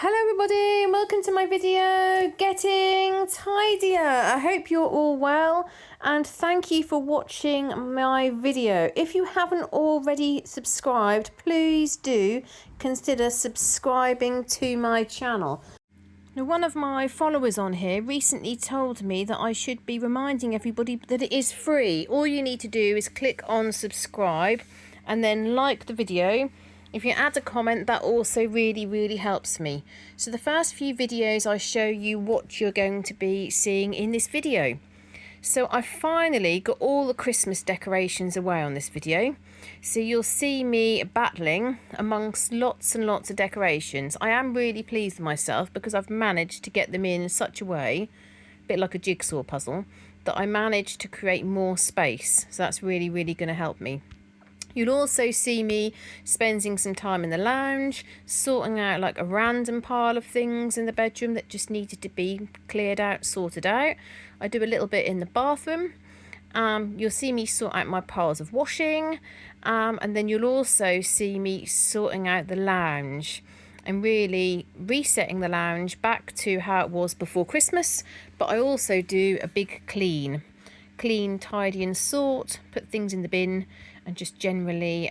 Hello everybody and welcome to my video, Getting Tidier. I hope you're all well and thank you for watching my video. If you haven't already subscribed, please do consider subscribing to my channel. Now, one of my followers on here recently told me that I should be reminding everybody that it is free. All you need to do is click on subscribe and then like the video. If you add a comment, that also really helps me. So the first few videos I show you what you're going to be seeing in this video. So I finally got all the Christmas decorations away on this video. So you'll see me battling amongst lots and lots of decorations. I am really pleased with myself because I've managed to get them in such a way, a bit like a jigsaw puzzle, that I managed to create more space. So that's really going to help me. You'll also see me spending some time in the lounge, sorting out like a random pile of things in the bedroom that just needed to be cleared out, sorted out. I do a little bit in the bathroom. You'll see me sort out my piles of washing, and then you'll also see me sorting out the lounge and really resetting the lounge back to how it was before Christmas. But I also do a big clean, tidy and sort, put things in the bin and just generally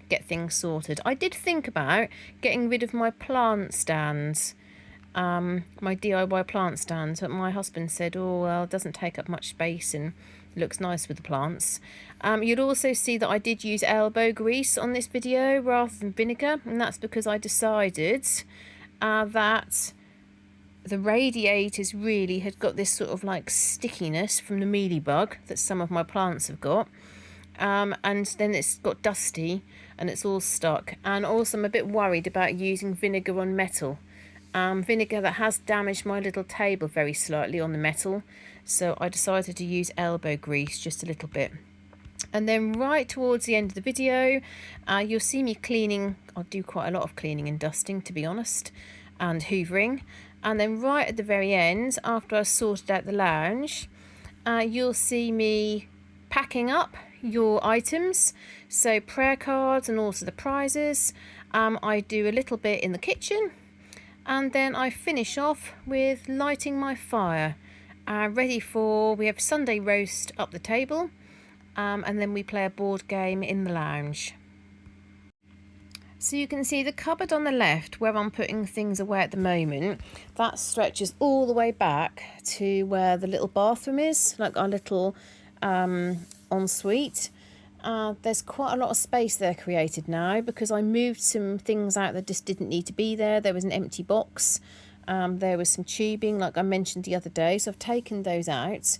get things sorted. I did think about getting rid of my plant stands, my DIY plant stands, but my husband said, oh well, it doesn't take up much space and looks nice with the plants. You'd also see that I did use elbow grease on this video rather than vinegar, and that's because I decided that the radiators really had got this sort of like stickiness from the mealybug that some of my plants have got. And then it's got dusty and it's all stuck. And also I'm a bit worried about using vinegar on metal. Vinegar that has damaged my little table very slightly on the metal. So I decided to use elbow grease just a little bit. And then right towards the end of the video, you'll see me cleaning. I'll do quite a lot of cleaning and dusting, to be honest, and hoovering. And then right at the very end, after I've sorted out the lounge, you'll see me packing up your items, so prayer cards and also the prizes. I do a little bit in the kitchen and then I finish off with lighting my fire, ready for, we have Sunday roast up the table, and then we play a board game in the lounge. So you can see the cupboard on the left where I'm putting things away at the moment, that stretches all the way back to where the little bathroom is, like our little ensuite. There's quite a lot of space there created now because I moved some things out that just didn't need to be there. There was an empty box, there was some tubing like I mentioned the other day, so I've taken those out.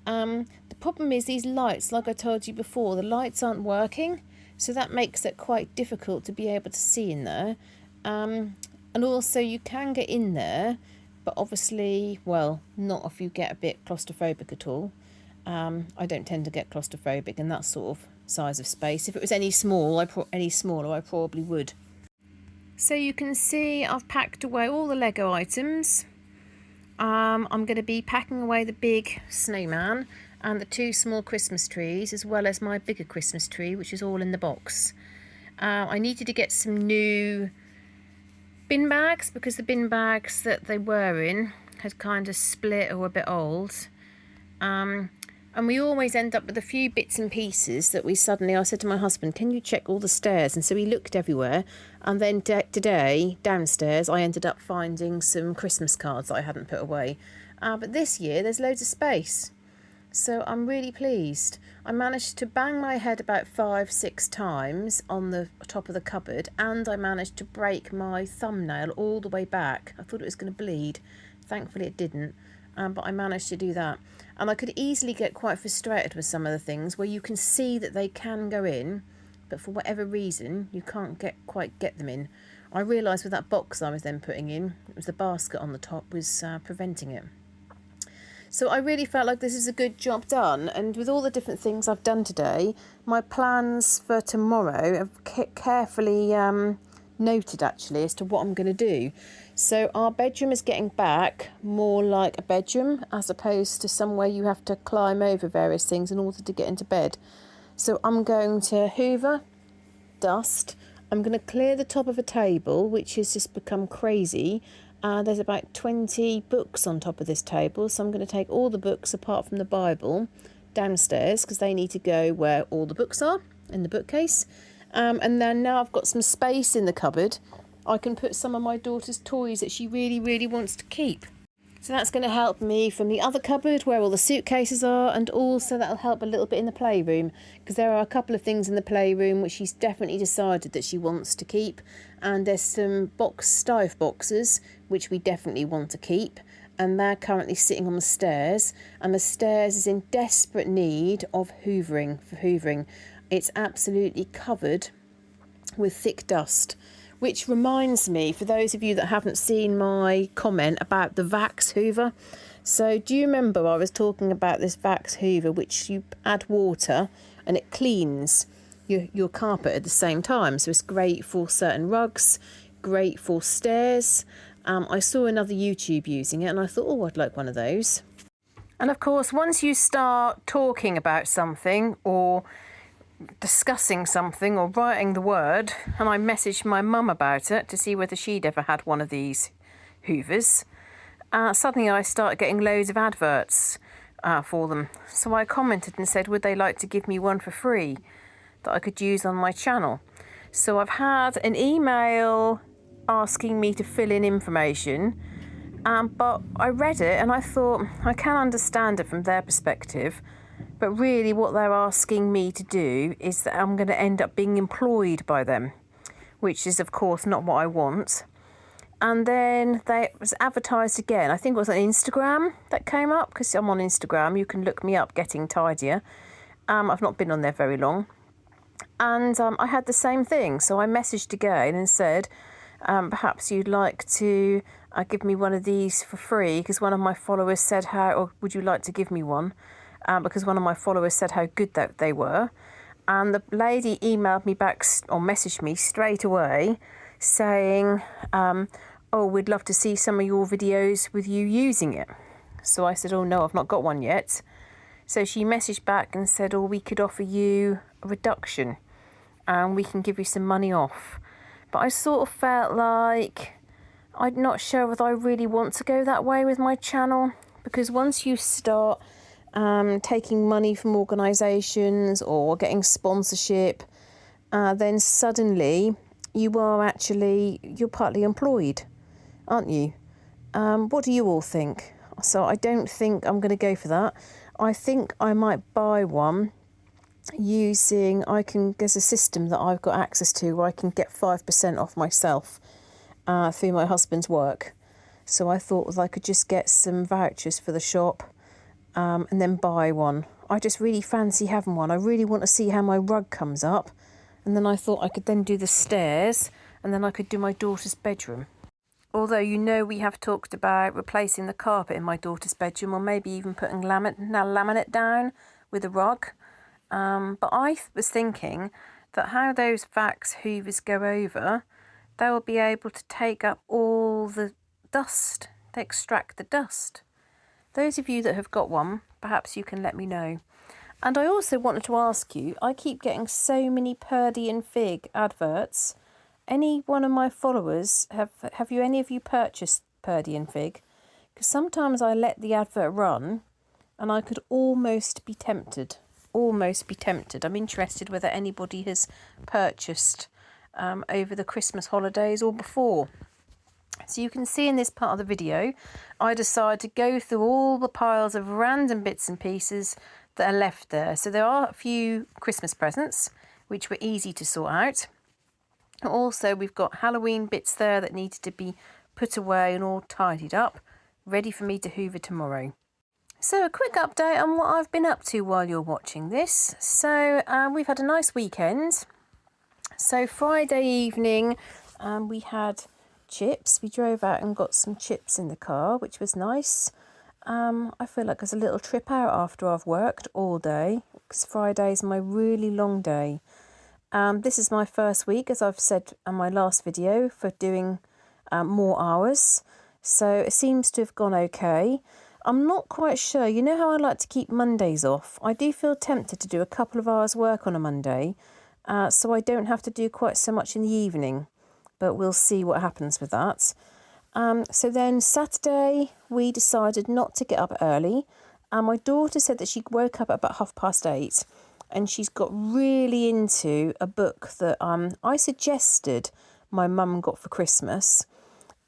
The problem is these lights, like I told you before, the lights aren't working, so that makes it quite difficult to be able to see in there. And also you can get in there, but obviously, well, not if you get a bit claustrophobic at all. I don't tend to get claustrophobic in that sort of size of space. If it was any smaller, I probably would. So you can see I've packed away all the Lego items. I'm going to be packing away the big snowman and the two small Christmas trees, as well as my bigger Christmas tree, which is all in the box. I needed to get some new bin bags because the bin bags that they were in had kind of split or were a bit old. And we always end up with a few bits and pieces that I said to my husband, can you check all the stairs? And so he looked everywhere. And then today, downstairs, I ended up finding some Christmas cards that I hadn't put away. But this year, there's loads of space. So I'm really pleased. I managed to bang my head about 5-6 times on the top of the cupboard, and I managed to break my thumbnail all the way back. I thought it was going to bleed. Thankfully, it didn't. But I managed to do that. And I could easily get quite frustrated with some of the things where you can see that they can go in, but for whatever reason, you can't quite get them in. I realised with that box I was then putting in, it was the basket on the top was preventing it. So I really felt like this is a good job done. And with all the different things I've done today, my plans for tomorrow are carefully noted actually as to what I'm going to do. So our bedroom is getting back more like a bedroom as opposed to somewhere you have to climb over various things in order to get into bed. So I'm going to hoover, dust I'm going to clear the top of a table, which has just become crazy. There's about 20 books on top of this table, so I'm going to take all the books apart from the Bible downstairs because they need to go where all the books are, in the bookcase. And then now I've got some space in the cupboard, I can put some of my daughter's toys that she really, really wants to keep. So that's going to help me from the other cupboard where all the suitcases are, and also that'll help a little bit in the playroom because there are a couple of things in the playroom which she's definitely decided that she wants to keep, and there's some Stove boxes which we definitely want to keep, and they're currently sitting on the stairs, and the stairs is in desperate need of hoovering. It's absolutely covered with thick dust. Which reminds me, for those of you that haven't seen my comment about the Vax Hoover. So do you remember I was talking about this Vax Hoover, which you add water and it cleans your carpet at the same time. So it's great for certain rugs, great for stairs. I saw another YouTube using it and I thought, oh, I'd like one of those. And of course, once you start talking about something or discussing something or writing the word, and I messaged my mum about it to see whether she'd ever had one of these hoovers, suddenly I started getting loads of adverts for them. So I commented and said, would they like to give me one for free that I could use on my channel? So I've had an email asking me to fill in information, but I read it and I thought I can understand it from their perspective. But really what they're asking me to do is that I'm going to end up being employed by them, which is, of course, not what I want. And then it was advertised again. I think it was on Instagram that came up, because I'm on Instagram. You can look me up, Getting Tidier. I've not been on there very long. And I had the same thing. So I messaged again and said, perhaps you'd like to give me one of these for free, because one of my followers said, or would you like to give me one? Because one of my followers said how good that they were. And the lady emailed me back or messaged me straight away saying, oh, we'd love to see some of your videos with you using it. So I said, oh no, I've not got one yet. So she messaged back and said, oh, we could offer you a reduction and we can give you some money off. But I sort of felt like I'm not sure whether I really want to go that way with my channel, because once you start taking money from organisations or getting sponsorship, then suddenly you're partly employed, aren't you? What do you all think? So I don't think I'm going to go for that. I think I might buy one there's a system that I've got access to where I can get 5% off myself through my husband's work. So I thought that I could just get some vouchers for the shop and then buy one. I just really fancy having one. I really want to see how my rug comes up. And then I thought I could then do the stairs and then I could do my daughter's bedroom. Although, we have talked about replacing the carpet in my daughter's bedroom, or maybe even putting laminate down with a rug. But I was thinking that how those Vax Hoovers go over, they will be able to take up all the dust. They extract the dust. Those of you that have got one, perhaps you can let me know. And I also wanted to ask you, I keep getting so many Purdy and Fig adverts. Any one of my followers, have any of you purchased Purdy and Fig? Because sometimes I let the advert run and I could almost be tempted. I'm interested whether anybody has purchased over the Christmas holidays or before. So you can see in this part of the video, I decided to go through all the piles of random bits and pieces that are left there. So there are a few Christmas presents, which were easy to sort out. Also, we've got Halloween bits there that needed to be put away and all tidied up, ready for me to hoover tomorrow. So a quick update on what I've been up to while you're watching this. So we've had a nice weekend. So Friday evening, we had chips. We drove out and got some chips in the car, which was nice. I feel like there's a little trip out after I've worked all day, because Friday is my really long day. This is my first week, as I've said in my last video, for doing more hours. So it seems to have gone okay. I'm not quite sure. You know how I like to keep Mondays off? I do feel tempted to do a couple of hours work on a Monday, so I don't have to do quite so much in the evening, but we'll see what happens with that. So then Saturday we decided not to get up early, and my daughter said that she woke up at about 8:30, and she's got really into a book that I suggested my mum got for Christmas,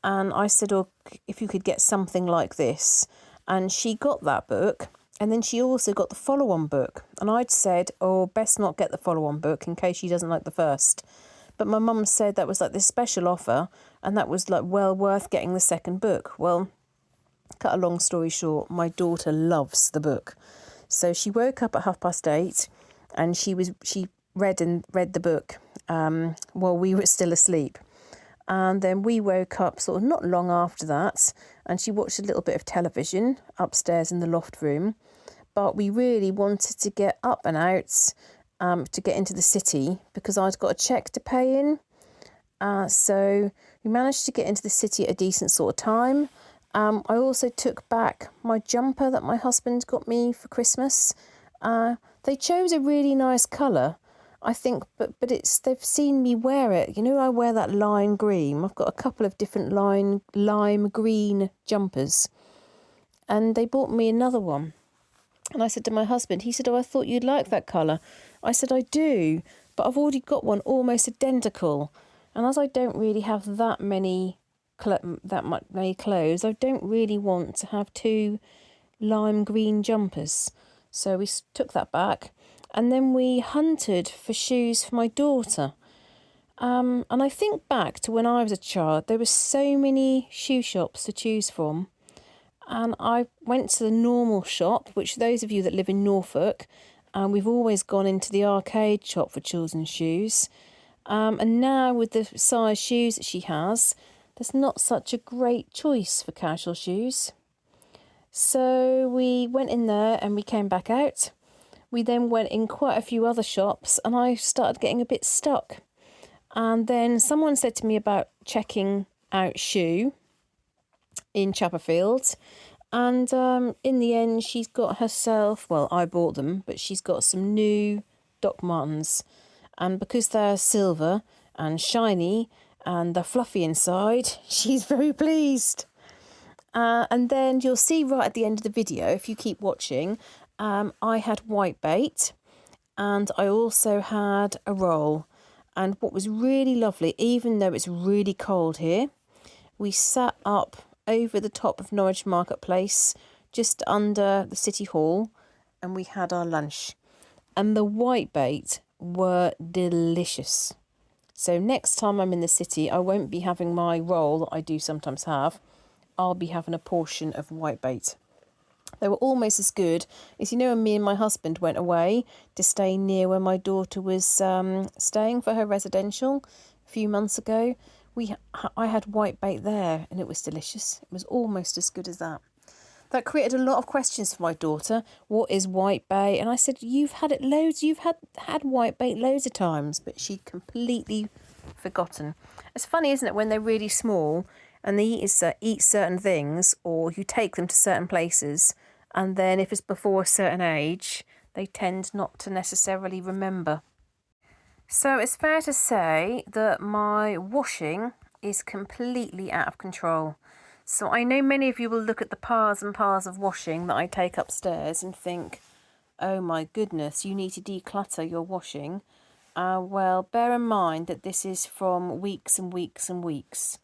and I said, oh, if you could get something like this, and she got that book. And then she also got the follow-on book. And I'd said, oh, best not get the follow-on book in case she doesn't like the first. But my mum said that was like this special offer, and that was like well worth getting the second book. Well, cut a long story short, my daughter loves the book. So she woke up at 8:30, and she read the book while we were still asleep. And then we woke up sort of not long after that, and she watched a little bit of television upstairs in the loft room. But we really wanted to get up and out to get into the city because I'd got a cheque to pay in. So we managed to get into the city at a decent sort of time. I also took back my jumper that my husband got me for Christmas. They chose a really nice colour, I think, but they've seen me wear it. You know, I wear that lime green. I've got a couple of different lime green jumpers, and they bought me another one. And I said to my husband, he said, oh, I thought you'd like that colour. I said, I do, but I've already got one almost identical. And as I don't really have that many clothes, I don't really want to have two lime green jumpers. So we took that back. And then we hunted for shoes for my daughter. And I think back to when I was a child, there were so many shoe shops to choose from. And I went to the normal shop, which those of you that live in Norfolk, we've always gone into the arcade shop for children's shoes. And now with the size shoes that she has, there's not such a great choice for casual shoes. So we went in there and we came back out. We then went in quite a few other shops, and I started getting a bit stuck. And then someone said to me about checking out Shoe in Chapperfield, and in the end she's got herself, well, I bought them, but she's got some new Doc Martens, and because they're silver and shiny and they're fluffy inside, she's very pleased. And then you'll see right at the end of the video, if you keep watching, I had white bait, and I also had a roll. And what was really lovely, even though it's really cold here, we sat up over the top of Norwich Marketplace, just under the City Hall, and we had our lunch. And the white bait were delicious. So next time I'm in the city, I won't be having my roll that I do sometimes have. I'll be having a portion of white bait. They were almost as good as, you know, when me and my husband went away to stay near where my daughter was staying for her residential a few months ago. I had white bait there, and it was delicious. It was almost as good as that. That created a lot of questions for my daughter. What is white bait? And I said, you've had it loads. You've had white bait loads of times, but she'd completely forgotten. It's funny, isn't it, when they're really small and they eat certain things, or you take them to certain places, and then if it's before a certain age, they tend not to necessarily remember. So it's fair to say that my washing is completely out of control. So I know many of you will look at the piles and piles of washing that I take upstairs and think, oh my goodness, you need to declutter your washing. Well, bear in mind that this is from weeks and weeks and weeks.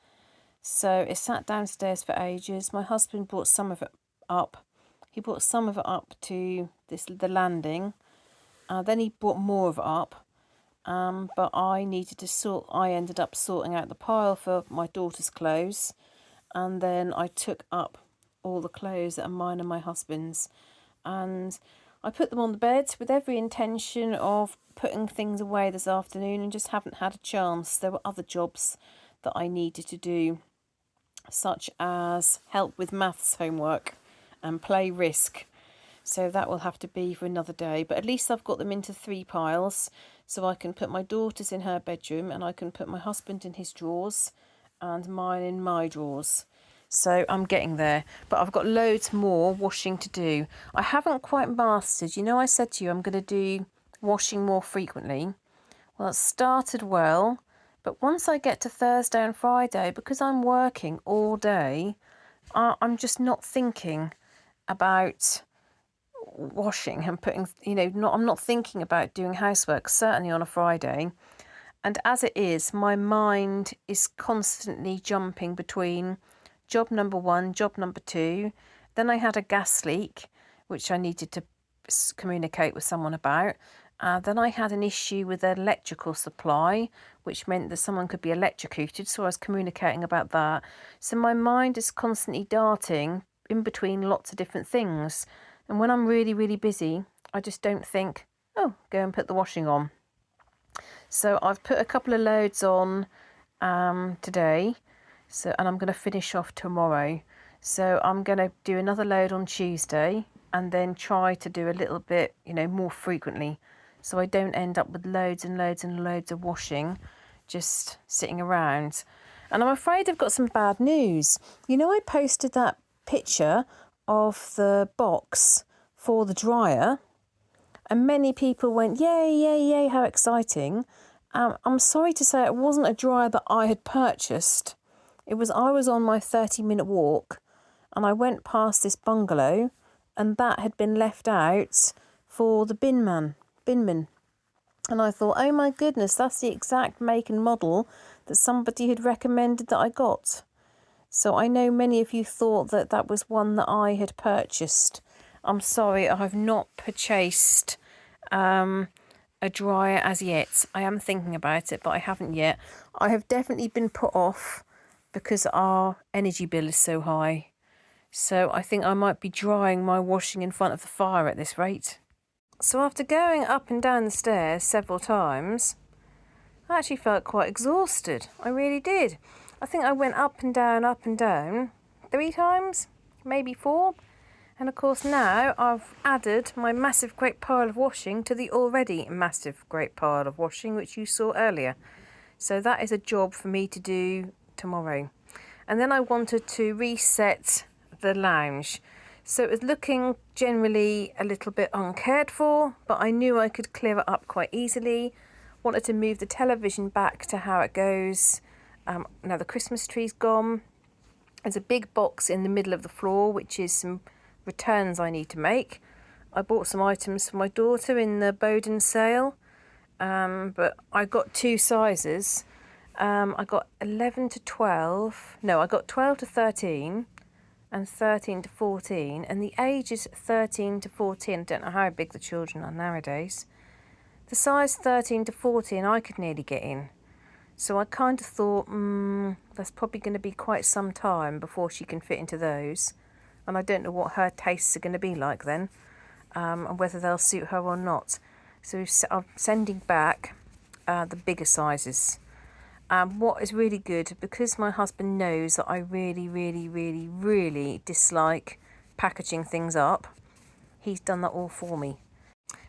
So it sat downstairs for ages. My husband brought some of it up. He brought some of it up to the landing. Then he brought more of it up. But I ended up sorting out the pile for my daughter's clothes. And then I took up all the clothes that are mine and my husband's. And I put them on the bed with every intention of putting things away this afternoon, and just haven't had a chance. There were other jobs that I needed to do, such as help with maths homework and play Risk. So that will have to be for another day. But at least I've got them into 3 piles, so I can put my daughter's in her bedroom, and I can put my husband in his drawers and mine in my drawers. So I'm getting there, but I've got loads more washing to do. I haven't quite mastered, you know, I said to you I'm going to do washing more frequently. Well, it started well, but once I get to Thursday and Friday, because I'm working all day, I'm just not thinking about washing and putting, I'm not thinking about doing housework, certainly on a Friday. And as it is, my mind is constantly jumping between job number 1, job number 2. Then I had a gas leak, which I needed to communicate with someone about. Then I had an issue with the electrical supply, which meant that someone could be electrocuted. So I was communicating about that. So my mind is constantly darting in between lots of different things. And when I'm really, really busy, I just don't think, oh, go and put the washing on. So I've put a couple of loads on today, and I'm going to finish off tomorrow. So I'm going to do another load on Tuesday and then try to do a little bit, more frequently, so I don't end up with loads and loads and loads of washing just sitting around. And I'm afraid I've got some bad news. I posted that picture of the box for the dryer, and many people went, yay, yay, yay, how exciting. I'm sorry to say it wasn't a dryer that I had purchased. I was on my 30-minute walk and I went past this bungalow and that had been left out for the binman. And I thought, oh my goodness, that's the exact make and model that somebody had recommended that I got. So I know many of you thought that that was one that I had purchased. I'm sorry, I have not purchased a dryer as yet. I am thinking about it, but I haven't yet. I have definitely been put off because our energy bill is so high. So I think I might be drying my washing in front of the fire at this rate. So after going up and down the stairs several times, I actually felt quite exhausted. I really did. I think I went up and down 3 times, maybe 4. And of course now I've added my massive great pile of washing to the already massive great pile of washing which you saw earlier. So that is a job for me to do tomorrow. And then I wanted to reset the lounge. So it was looking generally a little bit uncared for, but I knew I could clear it up quite easily. Wanted to move the television back to how it goes. Now the Christmas tree's gone. There's a big box in the middle of the floor which is some returns I need to make. I bought some items for my daughter in the Bowden sale, but I got 2 sizes. I got 11 to 12. No, I got 12 to 13 and 13 to 14, and the age is 13 to 14. I don't know how big the children are nowadays. The size 13 to 14 I could nearly get in. So I kind of thought, that's probably going to be quite some time before she can fit into those. And I don't know what her tastes are going to be like then, and whether they'll suit her or not. So I'm sending back the bigger sizes. What is really good, because my husband knows that I really, really, really, really dislike packaging things up, he's done that all for me.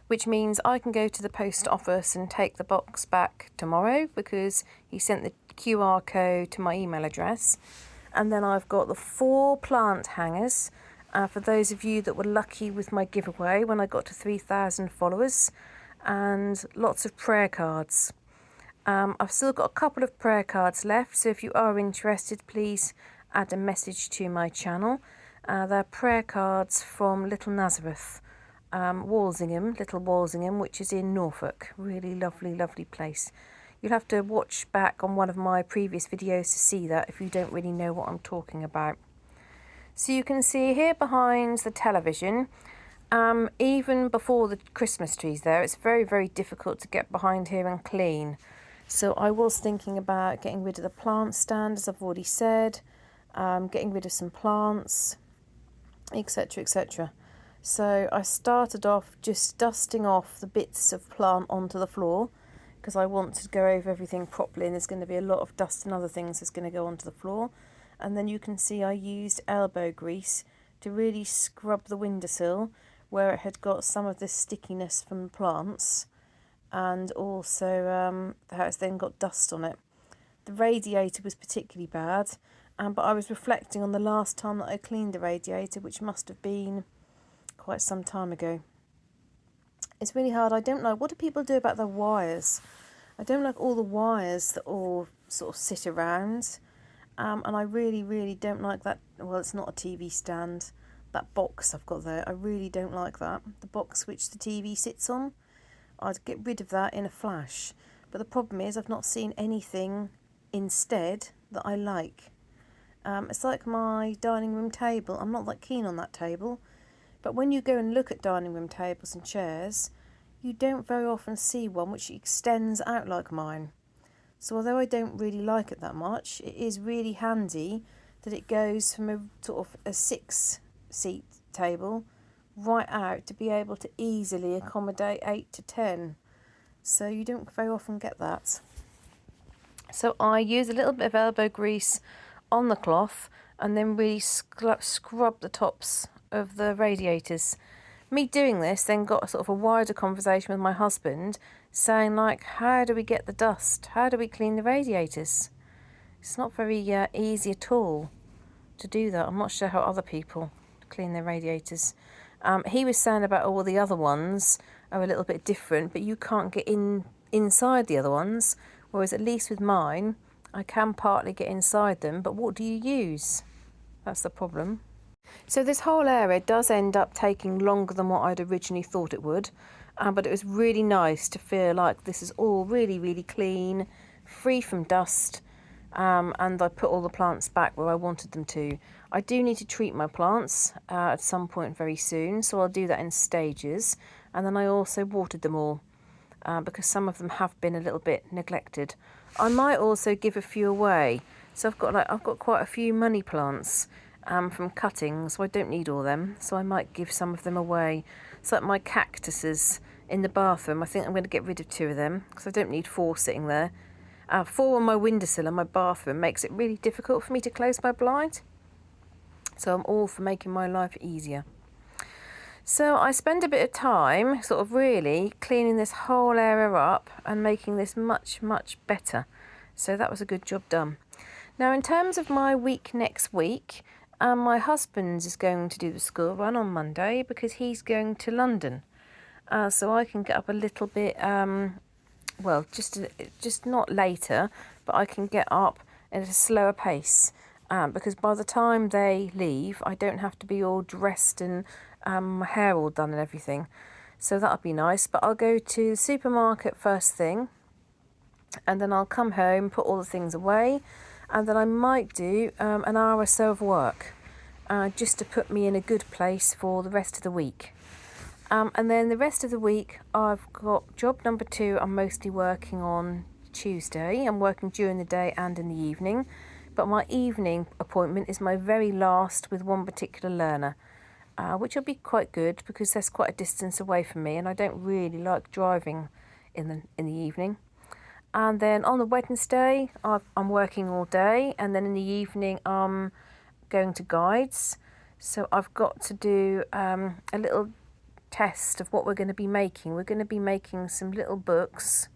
Which means I can go to the post office and take the box back tomorrow because he sent the QR code to my email address. And then I've got the 4 plant hangers for those of you that were lucky with my giveaway when I got to 3,000 followers, and lots of prayer cards. I've still got a couple of prayer cards left, so if you are interested, please add a message to my channel. They're prayer cards from Little Nazareth, Little Walsingham, which is in Norfolk. Really lovely, lovely place. You'll have to watch back on one of my previous videos to see that if you don't really know what I'm talking about. So you can see here behind the television, even before the Christmas trees there, it's very, very difficult to get behind here and clean. So I was thinking about getting rid of the plant stand, as I've already said, getting rid of some plants, etc, etc. So I started off just dusting off the bits of plant onto the floor, because I want to go over everything properly, and there's going to be a lot of dust and other things that's going to go onto the floor. And then you can see I used elbow grease to really scrub the windowsill where it had got some of this stickiness from the plants, and also how it's then got dust on it. The radiator was particularly bad, but I was reflecting on the last time that I cleaned the radiator, which must have been quite some time ago. It's really hard. I don't know, what do people do about their wires? I don't like all the wires that all sort of sit around. And I really don't like that. Well, it's not a TV stand. That box I've got there, I really don't like that. The box which the TV sits on, I'd get rid of that in a flash. But the problem is I've not seen anything instead that I like. It's like my dining room table. I'm not that keen on that table. But when you go and look at dining room tables and chairs, you don't very often see one which extends out like mine. So although I don't really like it that much, it is really handy that it goes from a sort of a 6-seat table right out to be able to easily accommodate 8 to 10. So you don't very often get that. So I use a little bit of elbow grease on the cloth and then really scrub the tops of the radiators. Me doing this then got a sort of a wider conversation with my husband saying like, how do we get the dust? How do we clean the radiators? It's not very easy at all to do that. I'm not sure how other people clean their radiators. He was saying about all the other ones are a little bit different, but you can't get inside the other ones, whereas at least with mine, I can partly get inside them, but what do you use? That's the problem. So this whole area does end up taking longer than what I'd originally thought it would, but it was really nice to feel like this is all really clean, free from dust, and I put all the plants back where I wanted them to. I do need to treat my plants at some point very soon, so I'll do that in stages, and then I also watered them all because some of them have been a little bit neglected. I might also give a few away. So I've got quite a few money plants from cuttings, so I don't need all them, so I might give some of them away. It's like my cactuses in the bathroom. I think I'm going to get rid of 2 of them because I don't need 4 sitting there. 4 on my windowsill in my bathroom makes it really difficult for me to close my blind. So I'm all for making my life easier. So I spend a bit of time sort of really cleaning this whole area up and making this much better. So that was a good job done. Now in terms of my week next week, my husband is going to do the school run on Monday because he's going to London. So I can get up a little bit, well, just not later, but I can get up at a slower pace because by the time they leave, I don't have to be all dressed and my hair all done and everything. So that'll be nice. But I'll go to the supermarket first thing, and then I'll come home, put all the things away, and then I might do an hour or so of work just to put me in a good place for the rest of the week. And then the rest of the week I've got job number 2. I'm mostly working on Tuesday. I'm working during the day and in the evening, but my evening appointment is my very last with one particular learner, which will be quite good because that's quite a distance away from me and I don't really like driving in the evening. And then on the Wednesday, I'm working all day, and then in the evening, I'm going to guides. So I've got to do a little test of what we're going to be making. We're going to be making some little books,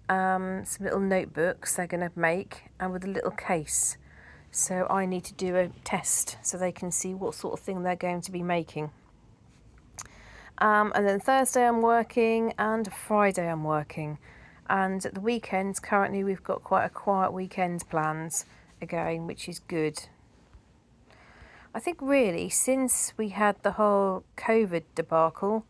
some little notebooks they're going to make, and with a little case. So I need to do a test so they can see what sort of thing they're going to be making. And then Thursday I'm working, and Friday I'm working. And at the weekends, currently we've got quite a quiet weekend planned again, which is good. I think really since we had the whole COVID debacle,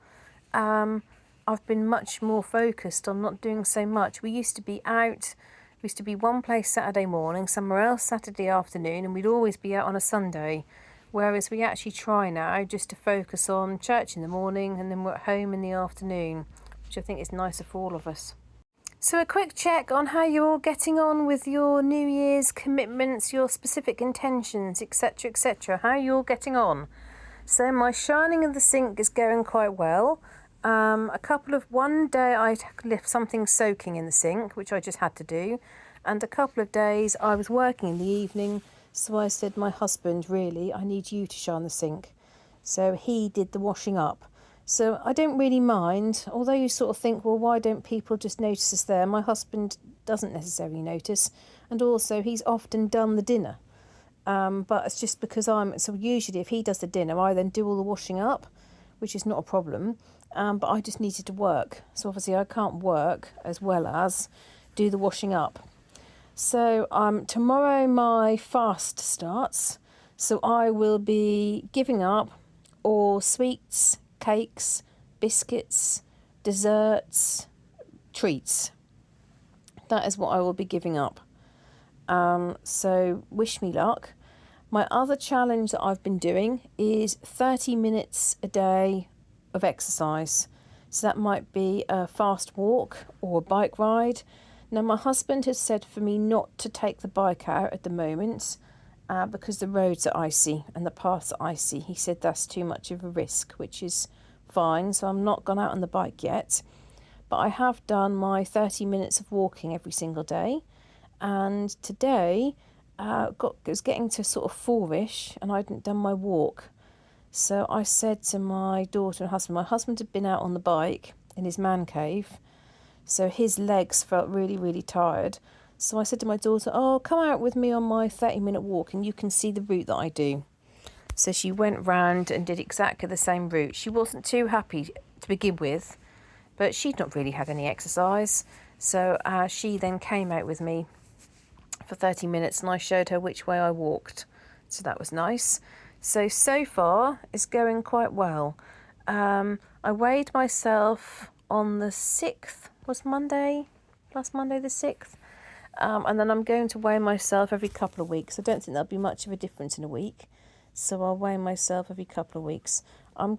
I've been much more focused on not doing so much. We used to be out, we used to be one place Saturday morning, somewhere else Saturday afternoon, and we'd always be out on a Sunday. Whereas we actually try now just to focus on church in the morning and then we're at home in the afternoon, which I think is nicer for all of us. So a quick check on how you're all getting on with your New Year's commitments, your specific intentions, etc, etc. How you're all getting on. So my shining of the sink is going quite well. One day I left something soaking in the sink, which I just had to do. And a couple of days I was working in the evening, so I said, my husband, really, I need you to shine the sink. So he did the washing up. So I don't really mind, although you sort of think, well, why don't people just notice us there? My husband doesn't necessarily notice, and also he's often done the dinner. But it's just because so usually if he does the dinner, I then do all the washing up, which is not a problem. but I just needed to work. So obviously I can't work as well as do the washing up. So tomorrow my fast starts, so I will be giving up all sweets, cakes, biscuits, desserts, treats. That is what I will be giving up. So wish me luck. My other challenge that I've been doing is 30 minutes a day of exercise. So that might be a fast walk or a bike ride. Now, my husband has said for me not to take the bike out at the moment because the roads are icy and the paths are icy. He said that's too much of a risk, which is fine. So I'm not gone out on the bike yet. But I have done my 30 minutes of walking every single day. And today, it was getting to sort of 4-ish and I hadn't done my walk. So I said to my daughter and husband, my husband had been out on the bike in his man cave, so his legs felt really, really tired. So I said to my daughter, oh, come out with me on my 30-minute walk and you can see the route that I do. So she went round and did exactly the same route. She wasn't too happy to begin with, but she'd not really had any exercise. So she then came out with me for 30 minutes and I showed her which way I walked. So that was nice. So far it's going quite well. I weighed myself on the 6th, was Monday, last Monday the 6th. And then I'm going to weigh myself every couple of weeks. I don't think there'll be much of a difference in a week. So I'll weigh myself every couple of weeks. I'm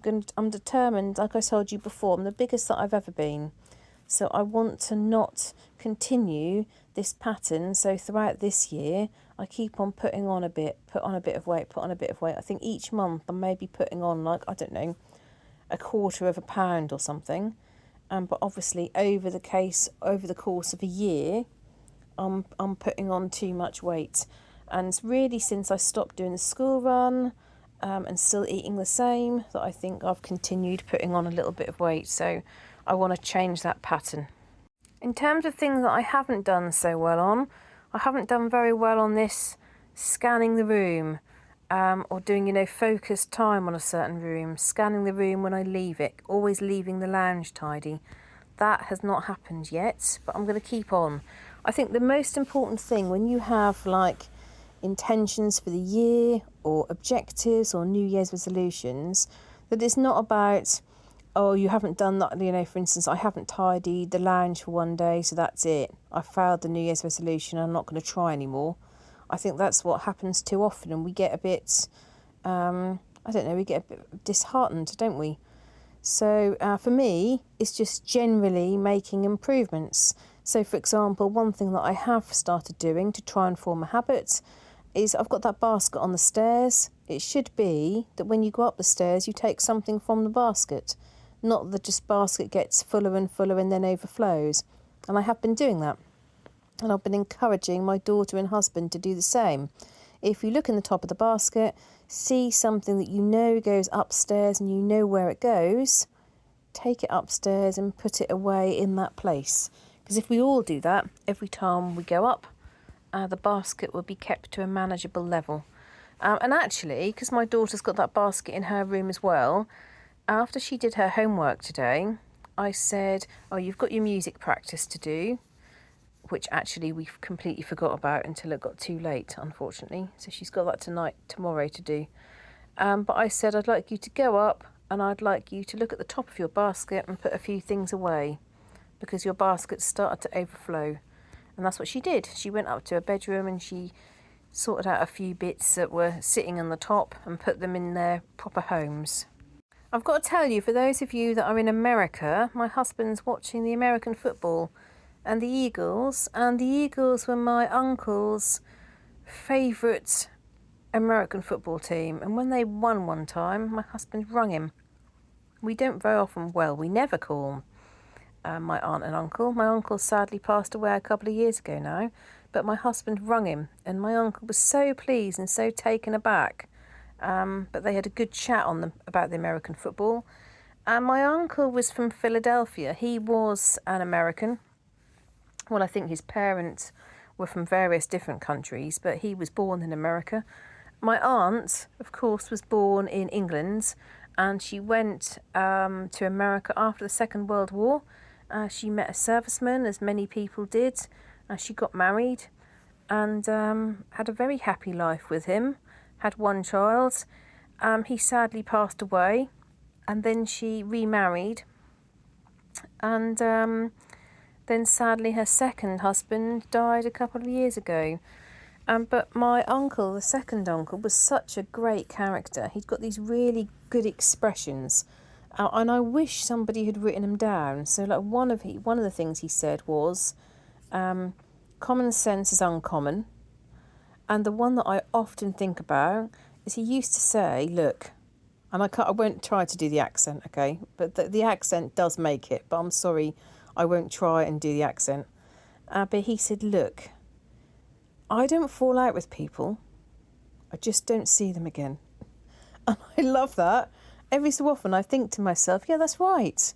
determined, like I told you before, I'm the biggest that I've ever been. So I want to not continue this pattern. So throughout this year, I keep on putting on a bit, put on a bit of weight. I think each month I may be putting on, like, I don't know, 1/4 pound or something. But obviously over the course of a year, I'm putting on too much weight. And really since I stopped doing the school run and still eating the same, that I think I've continued putting on a little bit of weight. So I want to change that pattern. In terms of things that I haven't done so well on, I haven't done very well on this scanning the room or doing, focused time on a certain room, scanning the room when I leave it, always leaving the lounge tidy. That has not happened yet, but I'm going to keep on. I think the most important thing when you have like intentions for the year or objectives or New Year's resolutions, that it's not about, oh, you haven't done that, for instance, I haven't tidied the lounge for one day, so that's it. I failed the New Year's resolution, I'm not going to try anymore. I think that's what happens too often, and we get a bit, we get a bit disheartened, don't we? So for me, it's just generally making improvements. So for example, one thing that I have started doing to try and form a habit is I've got that basket on the stairs. It should be that when you go up the stairs, you take something from the basket. Not that just basket gets fuller and fuller and then overflows. And I have been doing that. And I've been encouraging my daughter and husband to do the same. If you look in the top of the basket, see something that you know goes upstairs and you know where it goes, take it upstairs and put it away in that place. Because if we all do that, every time we go up, the basket will be kept to a manageable level. And actually, because my daughter's got that basket in her room as well, after she did her homework today, I said, oh, you've got your music practice to do, which actually we completely forgot about until it got too late, unfortunately. So she's got that tomorrow to do. But I said, I'd like you to go up and I'd like you to look at the top of your basket and put a few things away because your basket started to overflow. And that's what she did. She went up to her bedroom and she sorted out a few bits that were sitting on the top and put them in their proper homes. I've got to tell you, for those of you that are in America, my husband's watching the American football and the Eagles were my uncle's favourite American football team. And when they won one time, my husband rung him. We don't very often, we never call my aunt and uncle. My uncle sadly passed away a couple of years ago now, but my husband rung him and my uncle was so pleased and so taken aback. But they had a good chat about the American football. And my uncle was from Philadelphia. He was an American. Well, I think his parents were from various different countries, but he was born in America. My aunt, of course, was born in England, and she went to America after the Second World War. She met a serviceman, as many people did. She got married and had a very happy life with him, had one child. He sadly passed away, and then she remarried, and then sadly her second husband died a couple of years ago. But my uncle, the second uncle, was such a great character. He'd got these really good expressions, and I wish somebody had written them down. So, like one of the things he said was, "Common sense is uncommon," and the one that I often think about is he used to say, "Look," and I won't try to do the accent, okay? But the accent does make it. But I'm sorry, I won't try and do the accent. But he said, "Look, I don't fall out with people. I just don't see them again." And I love that. Every so often I think to myself, yeah, that's right.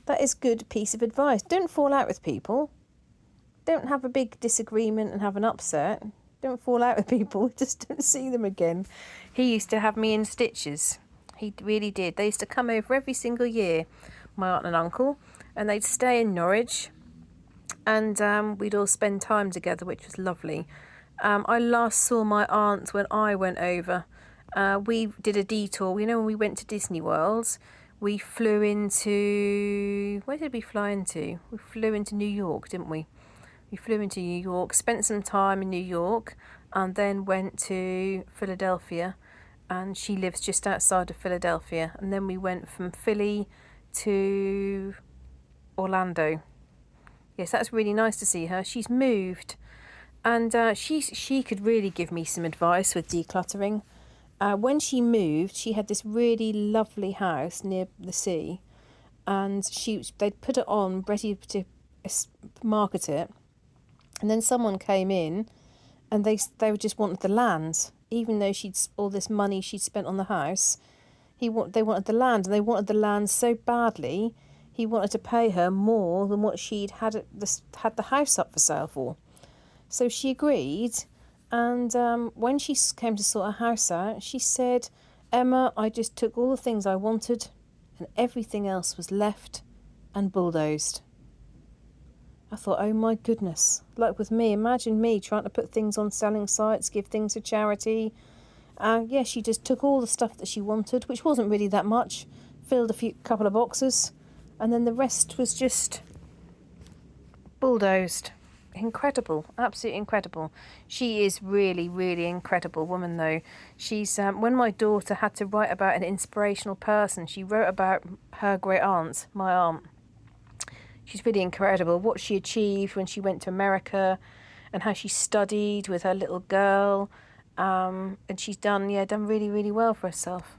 That is a good piece of advice. Don't fall out with people. Don't have a big disagreement and have an upset. Don't fall out with people. Just don't see them again. He used to have me in stitches. He really did. They used to come over every single year, my aunt and uncle, and they'd stay in Norwich, and we'd all spend time together, which was lovely. I last saw my aunt when I went over. We did a detour. You know, when we went to Disney World, we flew into... Where did we fly into? We flew into New York, didn't we? We flew into New York, spent some time in New York, and then went to Philadelphia. And she lives just outside of Philadelphia. And then we went from Philly to Orlando. Yes, that's really nice to see her. She's moved. And she could really give me some advice with decluttering. When she moved, she had this really lovely house near the sea, and they'd put it on, ready to market it, and then someone came in, and they just wanted the land, even though all this money she'd spent on the house. They wanted the land, and they wanted the land so badly. He wanted to pay her more than what she'd had the house up for sale for. So she agreed, and when she came to sort her house out, she said, "Emma, I just took all the things I wanted, and everything else was left and bulldozed." I thought, oh my goodness, like with me, imagine me trying to put things on selling sites, give things to charity. Yeah, she just took all the stuff that she wanted, which wasn't really that much, filled couple of boxes, and then the rest was just bulldozed. Incredible, absolutely incredible. She is really, really incredible woman, though. She's when my daughter had to write about an inspirational person, she wrote about her great aunt, my aunt. She's really incredible. What she achieved when she went to America, and how she studied with her little girl, and she's done really, really well for herself.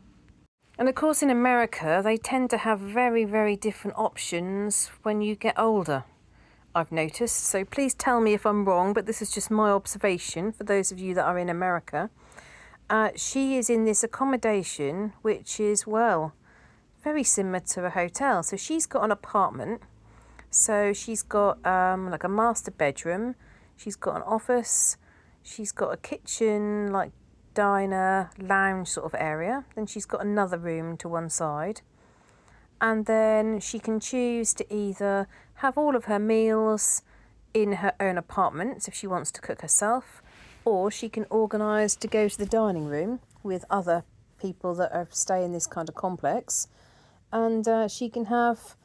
And of course, in America, they tend to have very, very different options when you get older, I've noticed. So please tell me if I'm wrong, but this is just my observation for those of you that are in America. She is in this accommodation, which is, well, very similar to a hotel. So she's got an apartment. So she's got like a master bedroom. She's got an office. She's got a kitchen, like diner, lounge sort of area. Then she's got another room to one side. And then she can choose to either have all of her meals in her own apartment if she wants to cook herself, or she can organise to go to the dining room with other people that stay in this kind of complex, and she can have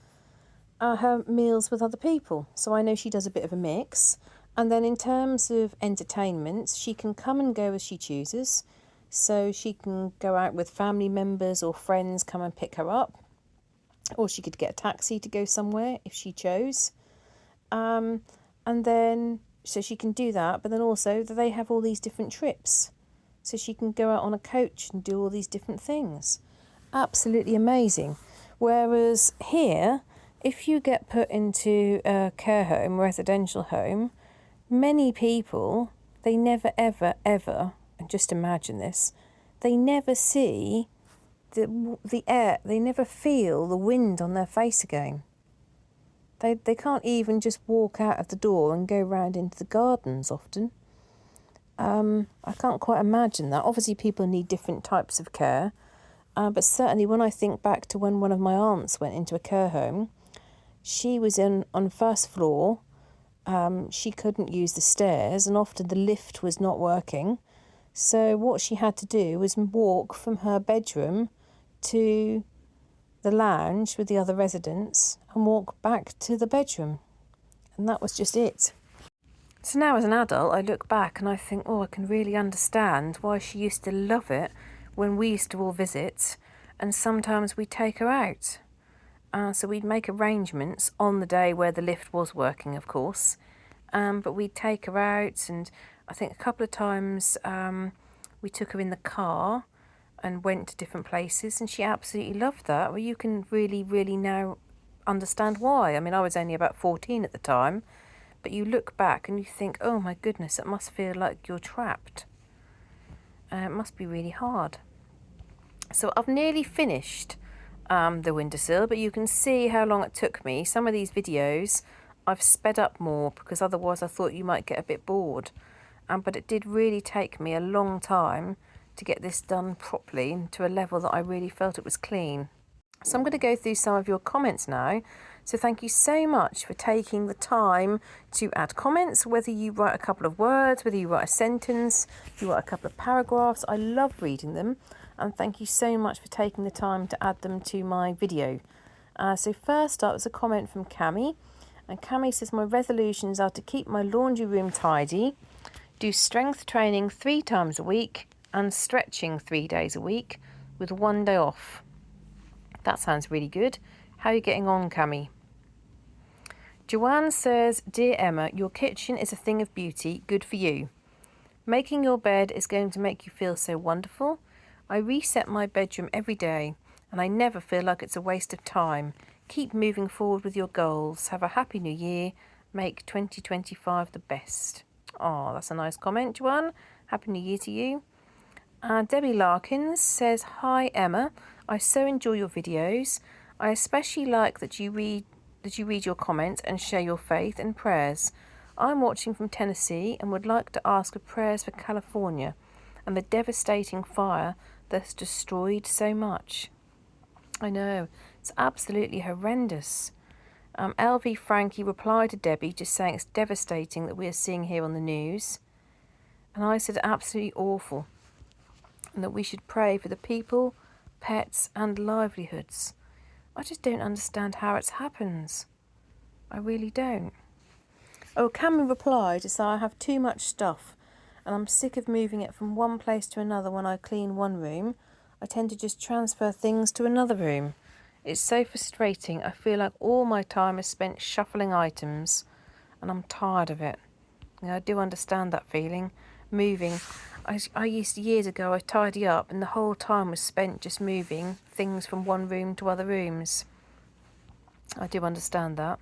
her meals with other people. So I know she does a bit of a mix. And then in terms of entertainment, she can come and go as she chooses. So she can go out with family members or friends, come and pick her up. Or she could get a taxi to go somewhere if she chose. And then, so she can do that. But then also they have all these different trips. So she can go out on a coach and do all these different things. Absolutely amazing. Whereas here, if you get put into a care home, residential home, many people, they never, ever, ever, and just imagine this, they never see the air, they never feel the wind on their face again. They can't even just walk out of the door and go round into the gardens often. I can't quite imagine that. Obviously people need different types of care, But certainly when I think back to when one of my aunts went into a care home, she was on first floor. She couldn't use the stairs, and often the lift was not working. So what she had to do was walk from her bedroom to the lounge with the other residents and walk back to the bedroom. And that was just it. So now as an adult, I look back and I think, oh, I can really understand why she used to love it when we used to all visit, and sometimes we'd take her out. So we'd make arrangements on the day where the lift was working, of course, but we'd take her out, and I think a couple of times we took her in the car and went to different places, and she absolutely loved that. Well, you can really, really now understand why. I mean, I was only about 14 at the time, but you look back and you think, oh my goodness, it must feel like you're trapped. It must be really hard. So I've nearly finished the windowsill, but you can see how long it took me. Some of these videos I've sped up more because otherwise I thought you might get a bit bored. But it did really take me a long time to get this done properly and to a level that I really felt it was clean. So I'm going to go through some of your comments now. So thank you so much for taking the time to add comments, whether you write a couple of words, whether you write a sentence, you write a couple of paragraphs. I love reading them, and thank you so much for taking the time to add them to my video. So first up was a comment from Cami, and Cami says, my resolutions are to keep my laundry room tidy, do strength training 3 times a week, and stretching 3 days a week with 1 day off. That sounds really good. How are you getting on, Cami? Joanne says, dear Emma, your kitchen is a thing of beauty. Good for you. Making your bed is going to make you feel so wonderful. I reset my bedroom every day, and I never feel like it's a waste of time. Keep moving forward with your goals. Have a happy new year. Make 2025 the best. Oh, that's a nice comment, Joanne. Happy new year to you. Debbie Larkins says, hi Emma, I so enjoy your videos. I especially like that you read your comments and share your faith and prayers. I'm watching from Tennessee and would like to ask for prayers for California and the devastating fire that's destroyed so much. I know, it's absolutely horrendous. LV Frankie replied to Debbie just saying it's devastating that we are seeing here on the news. And I said absolutely awful, and that we should pray for the people, pets and livelihoods. I just don't understand how it happens. I really don't. Oh, Cameron replied to say I have too much stuff and I'm sick of moving it from one place to another. When I clean one room, I tend to just transfer things to another room. It's so frustrating. I feel like all my time is spent shuffling items and I'm tired of it. Yeah, I do understand that feeling. Moving. I used to, years ago, I tidy up and the whole time was spent just moving things from one room to other rooms. I do understand that.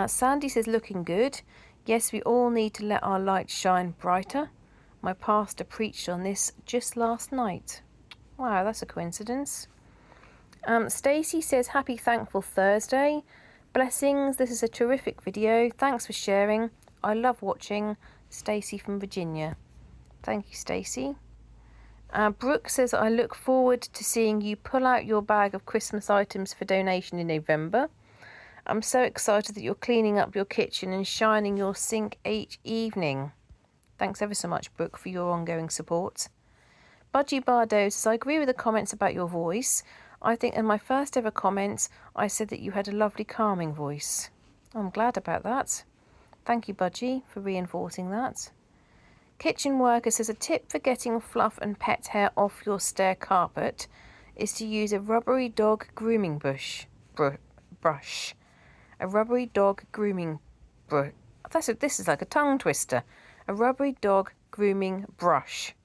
Sandy says, looking good. Yes, we all need to let our light shine brighter. My pastor preached on this just last night. Wow, that's a coincidence. Stacey says, happy Thankful Thursday. Blessings, this is a terrific video. Thanks for sharing. I love watching. Stacey from Virginia. Thank you, Stacey. Brooke says, I look forward to seeing you pull out your bag of Christmas items for donation in November. I'm so excited that you're cleaning up your kitchen and shining your sink each evening. Thanks ever so much, Brooke, for your ongoing support. Budgie Bardo says, I agree with the comments about your voice. I think in my first ever comments, I said that you had a lovely calming voice. I'm glad about that. Thank you, Budgie, for reinforcing that. Kitchen Worker says, a tip for getting fluff and pet hair off your stair carpet is to use a rubbery dog grooming brush. A rubbery dog grooming brush. This is like a tongue twister. A rubbery dog grooming brush.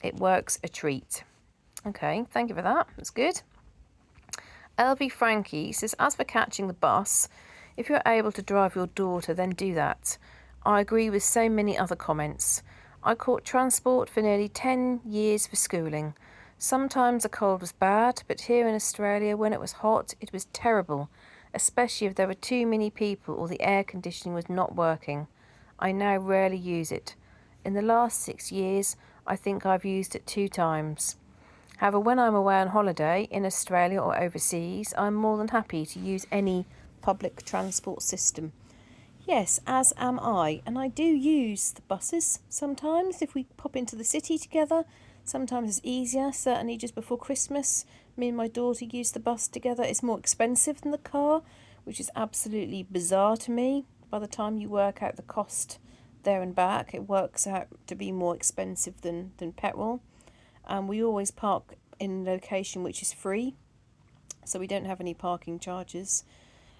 It works a treat. Okay, thank you for that. That's good. LV Frankie says, as for catching the bus, if you're able to drive your daughter, then do that. I agree with so many other comments. I caught transport for nearly 10 years for schooling. Sometimes the cold was bad, but here in Australia, when it was hot, it was terrible, especially if there were too many people or the air conditioning was not working. I now rarely use it. In the last 6 years, I think I've used it 2 times. However, when I'm away on holiday in Australia or overseas, I'm more than happy to use any public transport system. Yes, as am I. And I do use the buses sometimes if we pop into the city together. Sometimes it's easier, certainly just before Christmas. Me and my daughter use the bus together. It's more expensive than the car, which is absolutely bizarre to me. By the time you work out the cost there and back, it works out to be more expensive than petrol. And we always park in a location which is free, so we don't have any parking charges.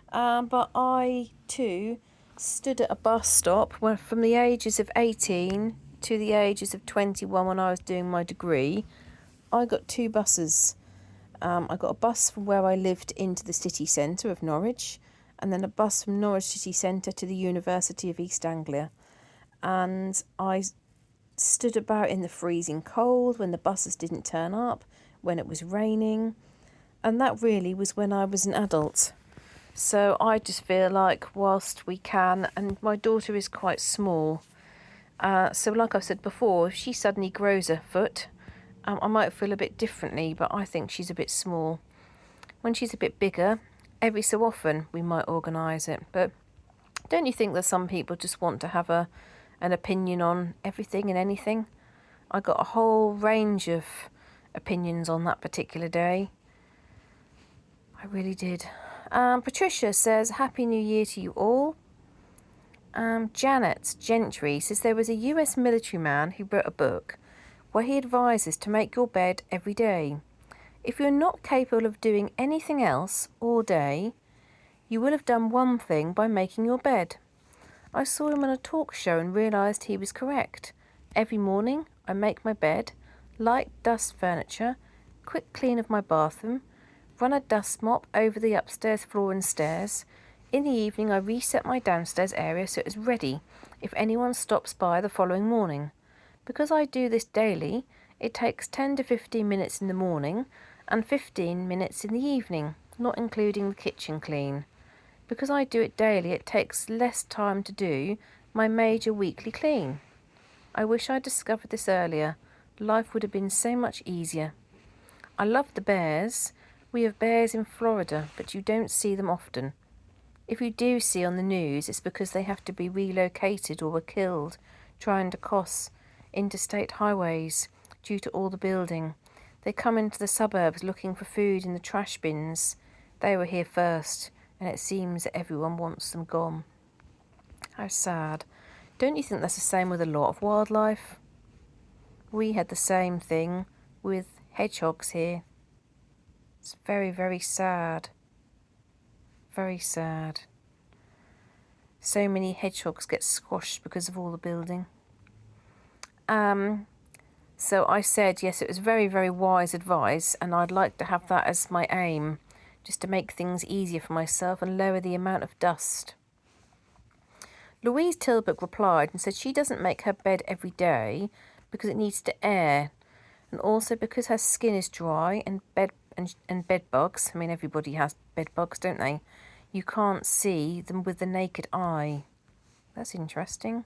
But I too stood at a bus stop when, from the ages of 18 to the ages of 21 when I was doing my degree. I got two buses. I got a bus from where I lived into the city centre of Norwich, and then a bus from Norwich city centre to the University of East Anglia. And I stood about in the freezing cold when the buses didn't turn up, when it was raining, and that really was when I was an adult. So I just feel like whilst we can, and my daughter is quite small, so like I said before, if she suddenly grows a foot, I might feel a bit differently, but I think she's a bit small. When she's a bit bigger, every so often we might organise it. But don't you think that some people just want to have an opinion on everything and anything? I got a whole range of opinions on that particular day. I really did. Patricia says, Happy New Year to you all. Janet Gentry says there was a US military man who wrote a book where he advises to make your bed every day. If you're not capable of doing anything else all day, you will have done one thing by making your bed. I saw him on a talk show and realised he was correct. Every morning I make my bed, light dust furniture, quick clean of my bathroom, run a dust mop over the upstairs floor and stairs. In the evening I reset my downstairs area so it is ready if anyone stops by the following morning. Because I do this daily, it takes 10 to 15 minutes in the morning and 15 minutes in the evening, not including the kitchen clean. Because I do it daily, it takes less time to do my major weekly clean. I wish I discovered this earlier. Life would have been so much easier. I love the bears. We have bears in Florida, but you don't see them often. If you do see on the news, it's because they have to be relocated or were killed trying to cross interstate highways due to all the building. They come into the suburbs looking for food in the trash bins. They were here first, and it seems that everyone wants them gone. How sad. Don't you think that's the same with a lot of wildlife? We had the same thing with hedgehogs here. It's very, very sad. Very sad. So many hedgehogs get squashed because of all the building. So I said, yes, it was very, very wise advice, and I'd like to have that as my aim, just to make things easier for myself and lower the amount of dust. Louise Tilbrook replied and said she doesn't make her bed every day because it needs to air, and also because her skin is dry and bed bugs. I mean, everybody has bed bugs, don't they? You can't see them with the naked eye. That's interesting.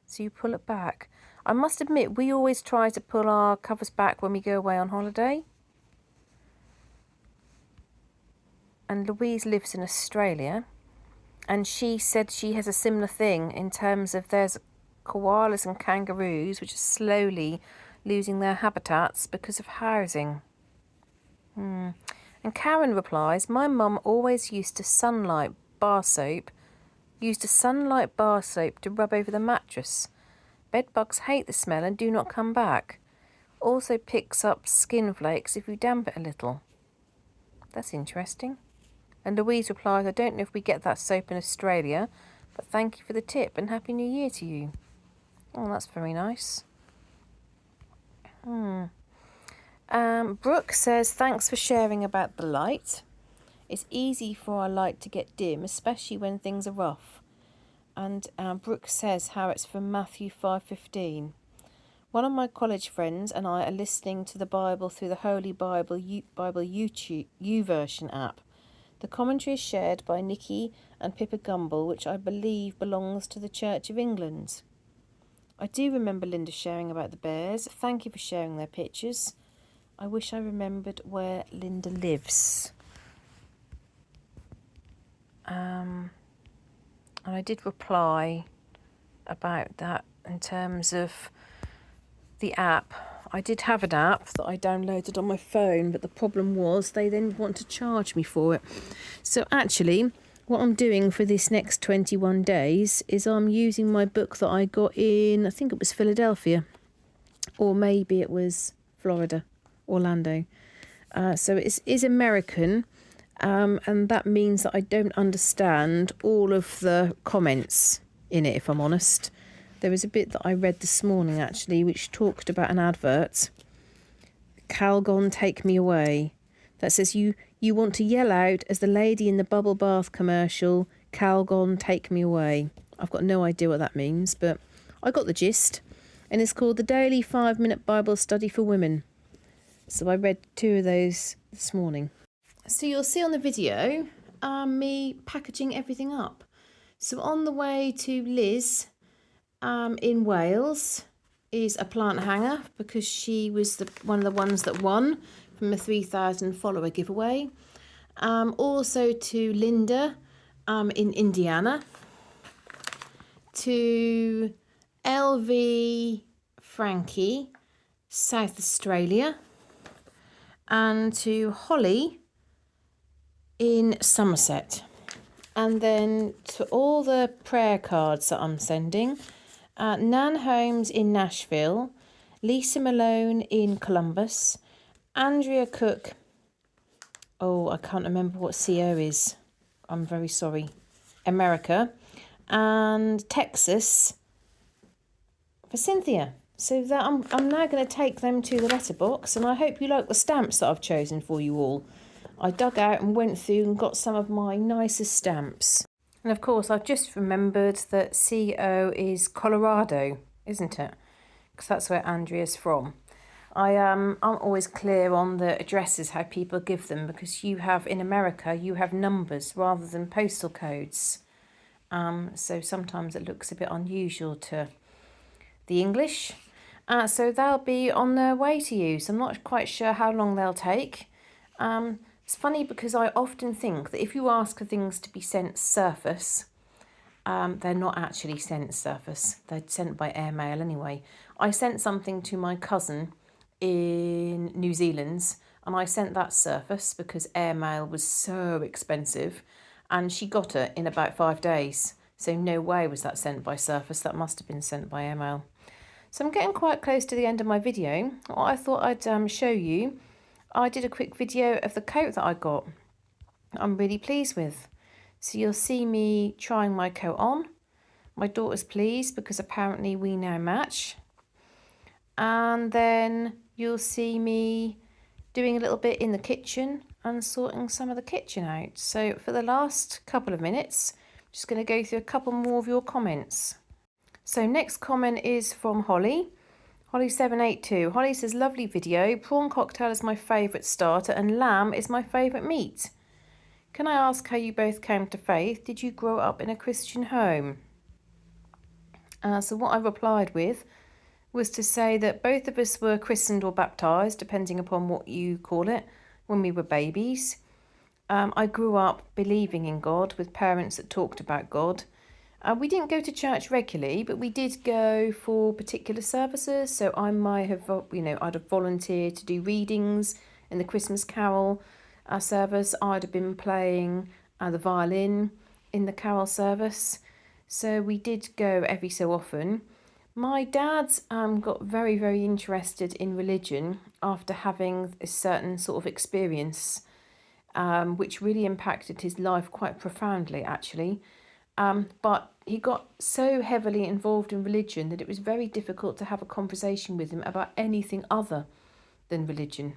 So you pull it back. I must admit, we always try to pull our covers back when we go away on holiday. And Louise lives in Australia, and she said she has a similar thing in terms of there's koalas and kangaroos which are slowly losing their habitats because of housing. And Karen replies, my mum always used a sunlight bar soap to rub over the mattress. Bed bugs hate the smell and do not come back. Also picks up skin flakes if you damp it a little. That's interesting. And Louise replies, I don't know if we get that soap in Australia, but thank you for the tip and Happy New Year to you. Oh, that's very nice. Brooke says, thanks for sharing about the light. It's easy for our light to get dim, especially when things are rough. And Brooke says how it's from Matthew 5:15. One of my college friends and I are listening to the Bible through the Holy Bible YouTube YouVersion app. The commentary is shared by Nikki and Pippa Gumble, which I believe belongs to the Church of England. I do remember Linda sharing about the bears. Thank you for sharing their pictures. I wish I remembered where Linda lives. And I did reply about that in terms of the app. I did have an app that I downloaded on my phone, but the problem was they then want to charge me for it. So actually, what I'm doing for this next 21 days is I'm using my book that I got in, I think it was Philadelphia, or maybe it was Florida, Orlando. So it is American, and that means that I don't understand all of the comments in it, if I'm honest. There was a bit that I read this morning, actually, which talked about an advert. Calgon, take me away. That says you want to yell out as the lady in the bubble bath commercial, Calgon, take me away. I've got no idea what that means, but I got the gist. And it's called the Daily 5-Minute Bible Study for Women. So I read 2 of those this morning. So you'll see on the video me packaging everything up. So on the way to Liz in Wales is a plant hanger, because she was one of the ones that won from the 3,000 follower giveaway. Also to Linda in Indiana. To LV Frankie, South Australia. And to Holly in Somerset. And then to all the prayer cards that I'm sending, Nan Holmes in Nashville, Lisa Malone in Columbus, Andrea Cook, oh, I can't remember what CO is, I'm very sorry, America, and Texas for Cynthia. So that I'm now going to take them to the letterbox, and I hope you like the stamps that I've chosen for you all. I dug out and went through and got some of my nicest stamps. And of course, I've just remembered that CO is Colorado, isn't it? Because that's where Andrea's from. I'm always clear on the addresses, how people give them, because you have, in America, you have numbers rather than postal codes. So sometimes it looks a bit unusual to the English. So they'll be on their way to you. So I'm not quite sure how long they'll take. It's funny because I often think that if you ask for things to be sent surface, they're not actually sent surface. They're sent by airmail anyway. I sent something to my cousin in New Zealand, and I sent that surface because airmail was so expensive, and she got it in about 5 days. So no way was that sent by surface. That must have been sent by airmail. So I'm getting quite close to the end of my video. What I thought I'd show you, I did a quick video of the coat that I got. I'm really pleased with. So you'll see me trying my coat on. My daughter's pleased because apparently we now match. And then you'll see me doing a little bit in the kitchen and sorting some of the kitchen out. So for the last couple of minutes, I'm just going to go through a couple more of your comments. So next comment is from Holly. Holly782. Holly says, lovely video. Prawn cocktail is my favourite starter and lamb is my favourite meat. Can I ask how you both came to faith? Did you grow up in a Christian home? So what I replied with was to say that both of us were christened or baptised, depending upon what you call it, when we were babies. I grew up believing in God with parents that talked about God. We didn't go to church regularly, but we did go for particular services. So I might have, I'd have volunteered to do readings in the Christmas Carol service. I'd have been playing the violin in the carol service. So we did go every so often. My dad's got very, very interested in religion after having a certain sort of experience, which really impacted his life quite profoundly, actually. But he got so heavily involved in religion that it was very difficult to have a conversation with him about anything other than religion.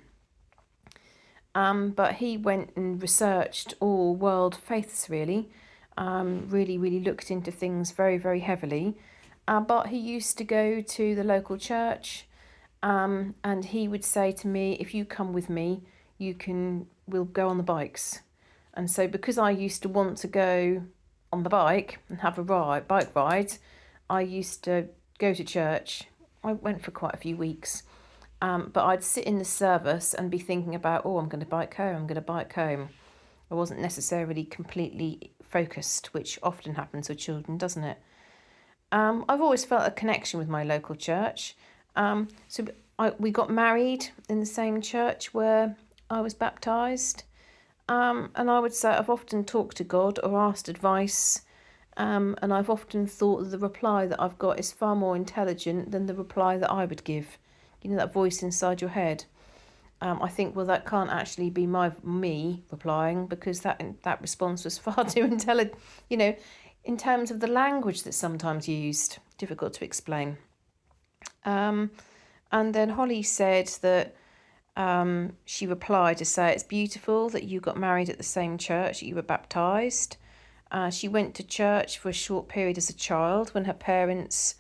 But he went and researched all world faiths, really. Really looked into things very, very heavily. But he used to go to the local church, and he would say to me, if you come with me, we'll go on the bikes. And so because I used to want to go on the bike and have a bike ride, I used to go to church. I went for quite a few weeks, But I'd sit in the service and be thinking about, oh, I'm going to bike home, I'm going to bike home. I wasn't necessarily completely focused, which often happens with children, doesn't it? I've always felt a connection with my local church. We got married in the same church where I was baptised. And I would say I've often talked to God or asked advice. And I've often thought that the reply that I've got is far more intelligent than the reply that I would give. You know, that voice inside your head. I think, well, that can't actually be me replying, because that response was far too intelligent, you know, in terms of the language that's sometimes used. Difficult to explain. And then Holly said that she replied to say it's beautiful that you got married at the same church that you were baptised. She went to church for a short period as a child when her parents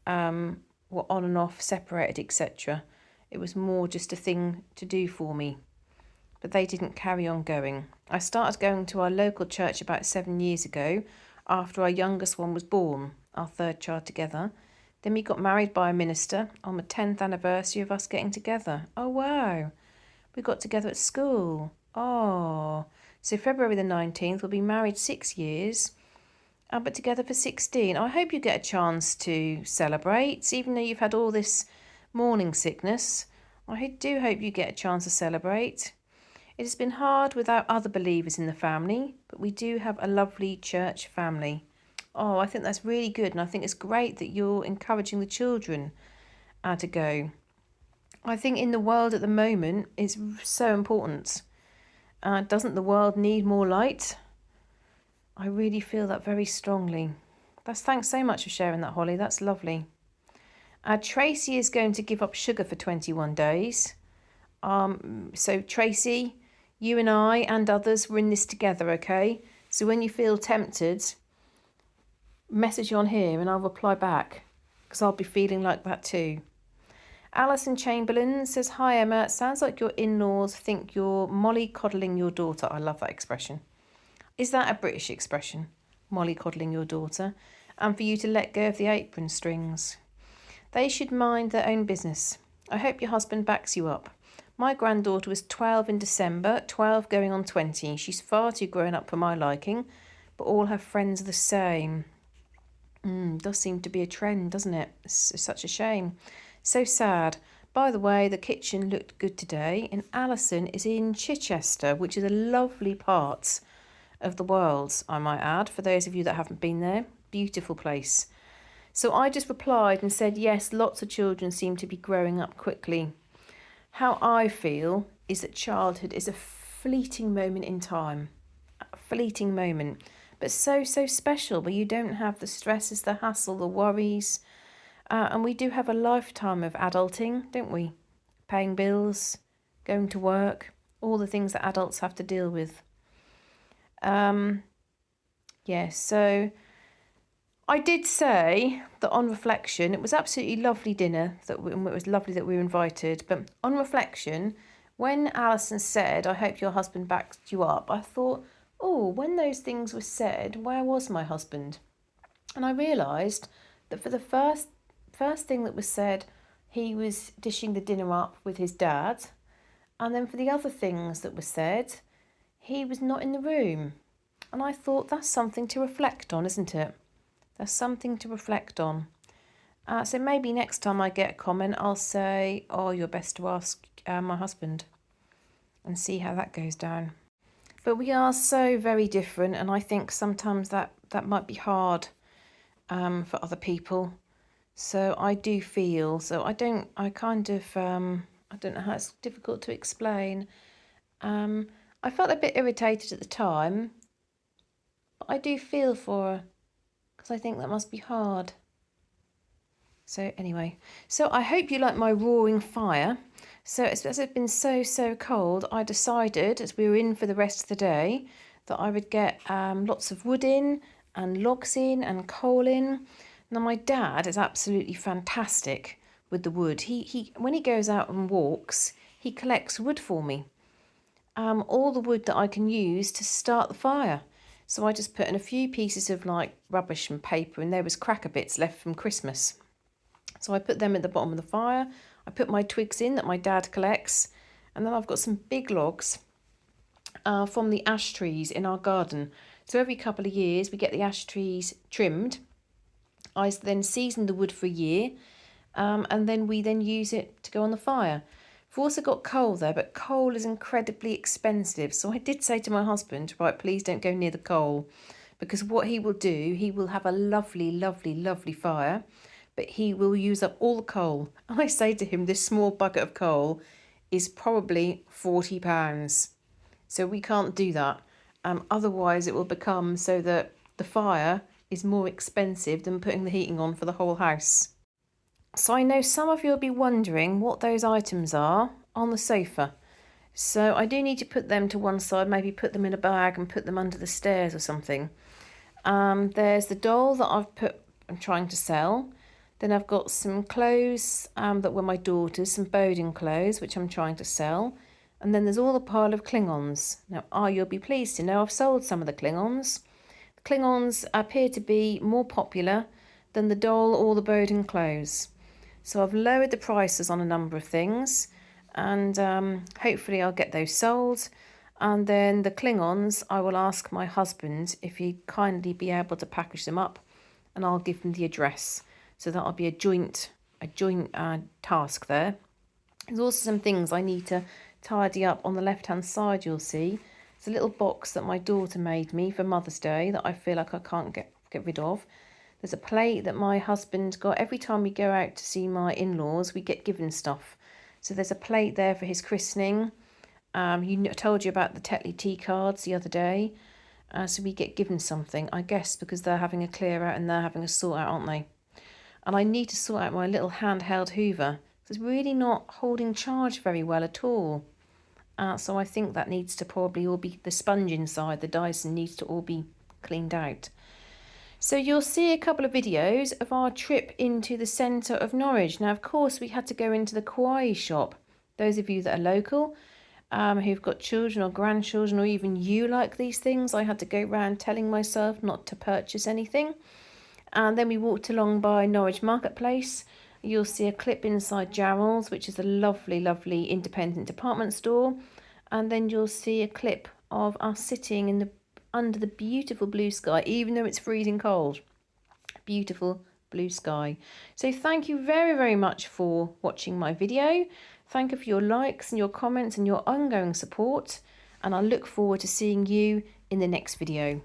were on and off, separated, etc. It was more just a thing to do for me, but they didn't carry on going. I started going to our local church about 7 years ago after our youngest one was born, our third child together. Then we got married by a minister on the 10th anniversary of us getting together. Oh, wow. We got together at school. Oh, so February the 19th, we'll be married 6 years, but together for 16. I hope you get a chance to celebrate, even though you've had all this morning sickness. I do hope you get a chance to celebrate. It has been hard without other believers in the family, but we do have a lovely church family. Oh, I think that's really good, and I think it's great that you're encouraging the children to go. I think in the world at the moment, it's so important. Doesn't the world need more light? I really feel that very strongly. Thanks so much for sharing that, Holly. That's lovely. Tracy is going to give up sugar for 21 days. So Tracy, you and I and others, we're in this together, okay? So when you feel tempted, message on here and I'll reply back, because I'll be feeling like that too. Alison Chamberlain says, hi Emma, it sounds like your in-laws think you're mollycoddling your daughter. I love that expression. Is that a British expression? Mollycoddling your daughter. And for you to let go of the apron strings. They should mind their own business. I hope your husband backs you up. My granddaughter was 12 in December, 12 going on 20. She's far too grown up for my liking, but all her friends are the same. Does seem to be a trend, doesn't it? It's such a shame. So sad. By the way, the kitchen looked good today, and Alison is in Chichester, which is a lovely part of the world, I might add, for those of you that haven't been there. Beautiful place. So I just replied and said, yes, lots of children seem to be growing up quickly. How I feel is that childhood is a fleeting moment in time. A fleeting moment. But so special, where you don't have the stresses, the hassle, the worries. And we do have a lifetime of adulting, don't we? Paying bills, going to work, all the things that adults have to deal with. So I did say that on reflection, it was absolutely lovely dinner, it was lovely that we were invited. But on reflection, when Alison said, I hope your husband backs you up, I thought, oh, when those things were said, where was my husband? And I realised that for the first thing that was said, he was dishing the dinner up with his dad. And then for the other things that were said, he was not in the room. And I thought, that's something to reflect on, isn't it? That's something to reflect on. So maybe next time I get a comment, I'll say, oh, you're best to ask my husband, and see how that goes down. But we are so very different, and I think sometimes that might be hard for other people. So I do feel, I don't know how, it's difficult to explain. I felt a bit irritated at the time, but I do feel for her, because I think that must be hard. So anyway, so I hope you like my roaring fire. So as it's been so cold, I decided, as we were in for the rest of the day, that I would get lots of wood in and logs in and coal in. Now my dad is absolutely fantastic with the wood. He when he goes out and walks, he collects wood for me. All the wood that I can use to start the fire. So I just put in a few pieces of like rubbish and paper, and there was cracker bits left from Christmas. So I put them at the bottom of the fire. I put my twigs in that my dad collects, and then I've got some big logs from the ash trees in our garden. So every couple of years we get the ash trees trimmed. I then season the wood for a year, and then we use it to go on the fire. We've also got coal there, but coal is incredibly expensive. So I did say to my husband, right, please don't go near the coal, because what he will do, he will have a lovely, lovely, lovely fire, but he will use up all the coal. And I say to him, this small bucket of coal is probably £40. So we can't do that. Otherwise it will become so that the fire is more expensive than putting the heating on for the whole house. So I know some of you will be wondering what those items are on the sofa. So I do need to put them to one side, maybe put them in a bag and put them under the stairs or something. There's the doll that I'm trying to sell. Then I've got some clothes that were my daughter's, some Bowden clothes, which I'm trying to sell. And then there's all the pile of Klingons. Now, you'll be pleased to know I've sold some of the Klingons. The Klingons appear to be more popular than the doll or the Bowden clothes. So I've lowered the prices on a number of things, and hopefully I'll get those sold. And then the Klingons, I will ask my husband if he'd kindly be able to package them up, and I'll give him the address. So that'll be a joint task there. There's also some things I need to tidy up on the left hand side. You'll see it's a little box that my daughter made me for Mother's Day that I feel like I can't get rid of. There's a plate that my husband got. Every time we go out to see my in-laws, we get given stuff. So there's a plate there for his christening. I told you about the Tetley tea cards the other day. So we get given something, I guess, because they're having a clear out and they're having a sort out, aren't they? And I need to sort out my little handheld hoover. It's really not holding charge very well at all. So I think that needs to probably all be, the sponge inside the Dyson needs to all be cleaned out. So you'll see a couple of videos of our trip into the centre of Norwich. Now, of course, we had to go into the Kauai shop. Those of you that are local, who've got children or grandchildren, or even you like these things, I had to go around telling myself not to purchase anything. And then we walked along by Norwich Marketplace. You'll see a clip inside Jarrell's, which is a lovely, lovely independent department store. And then you'll see a clip of us sitting under the beautiful blue sky, even though it's freezing cold. Beautiful blue sky. So thank you very, very much for watching my video. Thank you for your likes and your comments and your ongoing support. And I look forward to seeing you in the next video.